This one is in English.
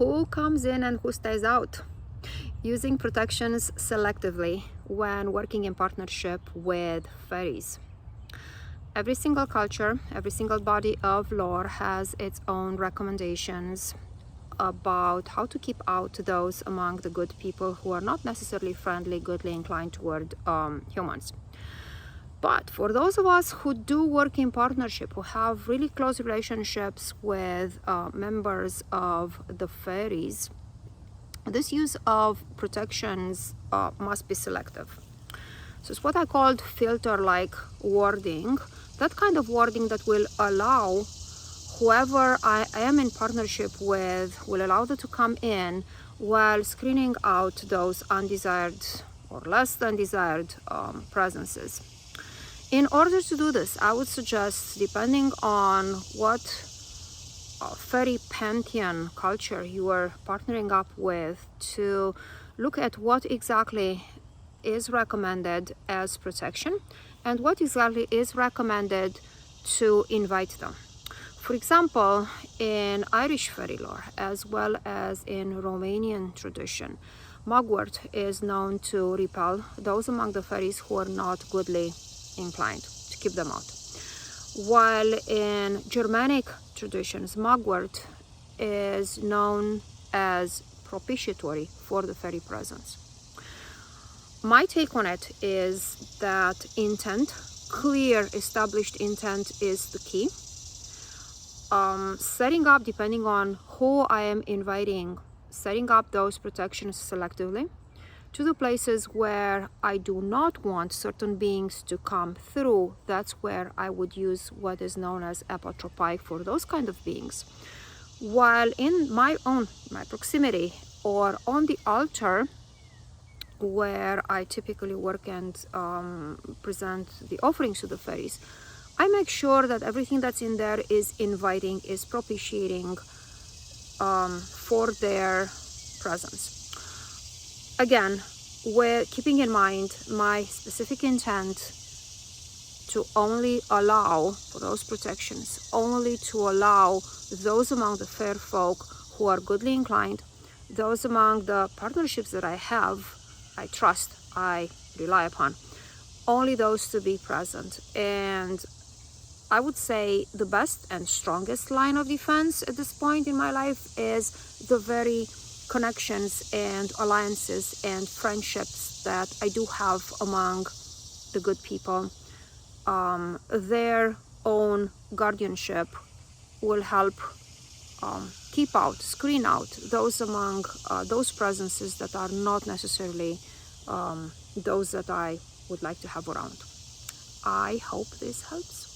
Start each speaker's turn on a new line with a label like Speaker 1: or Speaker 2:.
Speaker 1: Who comes in and who stays out? Using protections selectively when working in partnership with fairies. Every single culture, every single body of lore has its own recommendations about how to keep out those among the good people who are not necessarily friendly, goodly inclined toward humans. But for those of us who do work in partnership, who have really close relationships with members of the fairies, this use of protections must be selective. So it's what I called filter-like wording, that kind of wording that will allow whoever I am in partnership with, will allow them to come in while screening out those undesired or less than desired presences. In order to do this, I would suggest, depending on what fairy pantheon culture you are partnering up with, to look at what exactly is recommended as protection and what exactly is recommended to invite them. For example, in Irish fairy lore, as well as in Romanian tradition, mugwort is known to repel those among the fairies who are not goodly inclined, to keep them out. While in Germanic traditions, mugwort is known as propitiatory for the fairy presence. My take on it is that intent, clear established intent, is the key. Setting up, depending on who I am inviting, setting up those protections selectively to the places where I do not want certain beings to come through. That's where I would use what is known as apotropaic for those kind of beings. While in my proximity or on the altar, where I typically work and present the offerings to the fairies, I make sure that everything that's in there is inviting, is propitiating for their presence. Again, we're keeping in mind my specific intent to only allow for those protections, only to allow those among the fair folk who are goodly inclined, those among the partnerships that I have, I trust, I rely upon, only those to be present. And I would say the best and strongest line of defense at this point in my life is the very connections and alliances and friendships that I do have among the good people. Their own guardianship will help keep out, screen out those among those presences that are not necessarily those that I would like to have around. I hope this helps.